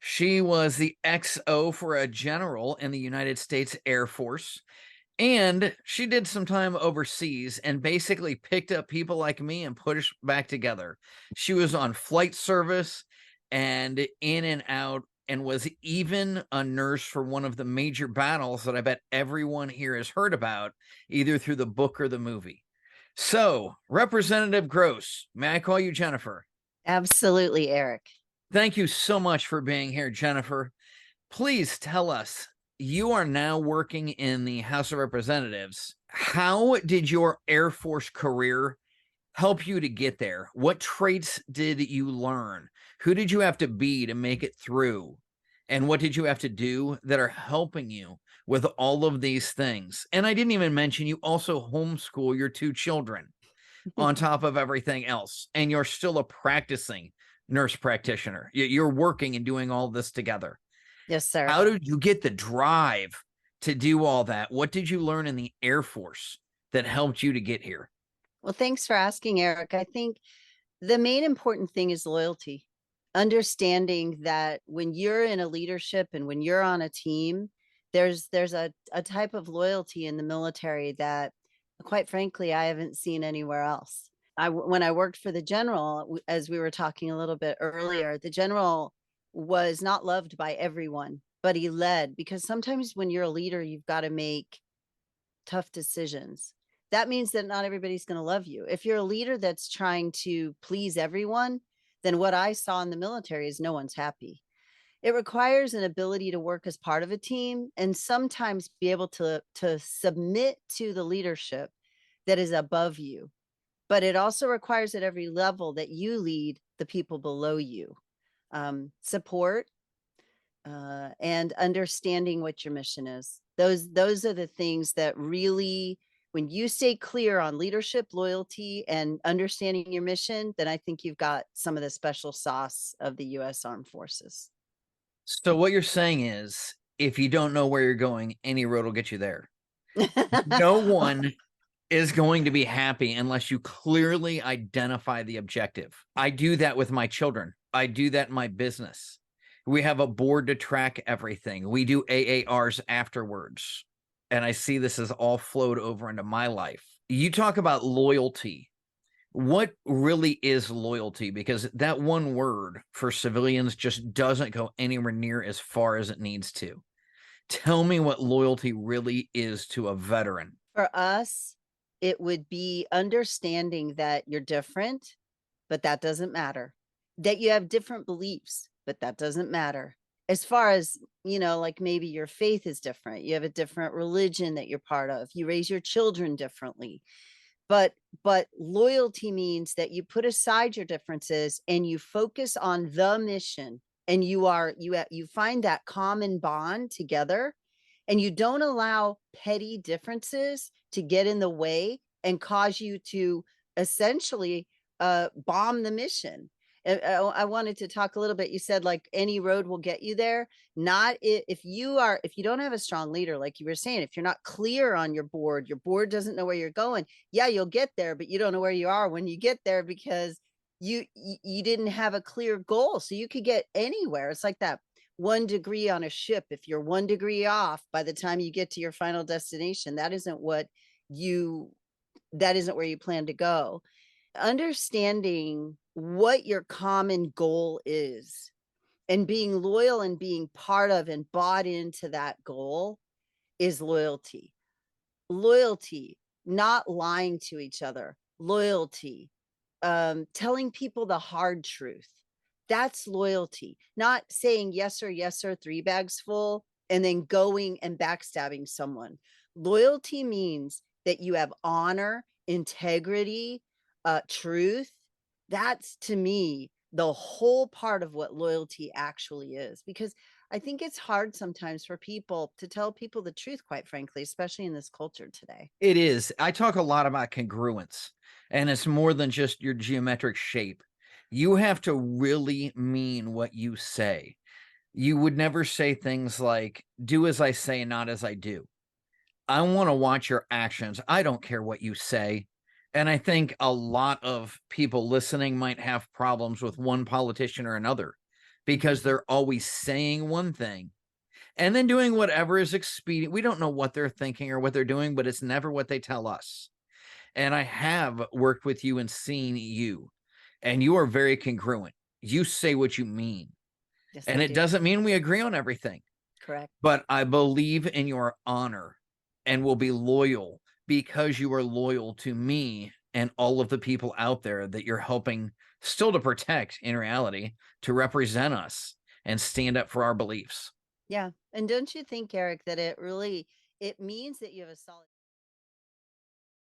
She was the XO for a general in the United States Air Force. And she did some time overseas and basically picked up people like me and put us back together. She was on flight service and in and out, and was even a nurse for one of the major battles that I bet everyone here has heard about, either through the book or the movie. So, Representative Gross, may I call you Jenifer? Absolutely, Eric. Thank you so much for being here, Jenifer. Please tell us, you are now working in the House of Representatives. How did your Air Force career help you to get there? What traits did you learn? Who did you have to be to make it through? And what did you have to do that are helping you with all of these things? And I didn't even mention you also homeschool your two children on top of everything else. And you're still a practicing nurse practitioner. You're working and doing all this together. Yes, sir. How did you get the drive to do all that? What did you learn in the Air Force that helped you to get here? Well, thanks for asking, Eric. I think the main important thing is loyalty. Understanding that when you're in a leadership and when you're on a team, there's a type of loyalty in the military that, quite frankly, I haven't seen anywhere else. When I worked for the general, as we were talking a little bit earlier, the general was not loved by everyone, but he led, because sometimes when you're a leader, you've got to make tough decisions. That means that not everybody's going to love you. If you're a leader that's trying to please everyone, then what I saw in the military is no one's happy. It requires an ability to work as part of a team and sometimes be able to submit to the leadership that is above you. But it also requires at every level that you lead the people below you. Support, and understanding what your mission is. Those are the things that really, when you stay clear on leadership, loyalty, and understanding your mission, then I think you've got some of the special sauce of the U.S. Armed Forces. So, what you're saying is, if you don't know where you're going, any road will get you there. No one is going to be happy unless you clearly identify the objective. I do that with my children. I do that in my business. We have a board to track everything. We do AARs afterwards. And I see this has all flowed over into my life. You talk about loyalty. What really is loyalty? Because that one word for civilians just doesn't go anywhere near as far as it needs to. Tell me what loyalty really is to a veteran. For us, it would be understanding that you're different, but that doesn't matter. That you have different beliefs, but that doesn't matter. As far as, like maybe your faith is different, you have a different religion that you're part of, you raise your children differently. But loyalty means that you put aside your differences and you focus on the mission, and you find that common bond together, and you don't allow petty differences to get in the way and cause you to essentially bomb the mission. I wanted to talk a little bit. You said like any road will get you there. Not if you don't have a strong leader, like you were saying, if you're not clear on your board doesn't know where you're going. Yeah, you'll get there, but you don't know where you are when you get there because you didn't have a clear goal. So you could get anywhere. It's like that 1 degree on a ship. If you're 1 degree off by the time you get to your final destination, that isn't where you plan to go. Understanding what your common goal is and being loyal and being part of and bought into that goal is loyalty. Loyalty, not lying to each other. Loyalty, telling people the hard truth. That's loyalty. Not saying yes, sir, 3 bags full, and then going and backstabbing someone. Loyalty means that you have honor, integrity, truth. That's, to me, the whole part of what loyalty actually is. Because I think it's hard sometimes for people to tell people the truth, quite frankly, especially in this culture today. It is. I talk a lot about congruence, and it's more than just your geometric shape. You have to really mean what you say. You would never say things like, do as I say, not as I do. I want to watch your actions. I don't care what you say. And I think a lot of people listening might have problems with one politician or another because they're always saying one thing and then doing whatever is expedient. We don't know what they're thinking or what they're doing, but it's never what they tell us. And I have worked with you and seen you, and you are very congruent. You say what you mean. Yes, And I it do. doesn't mean we agree on everything, Correct. but I believe in your honor and will be loyal because you are loyal to me and all of the people out there that you're helping still to protect in reality, to represent us and stand up for our beliefs. Yeah. And don't you think, Eric, that it means that you have a solid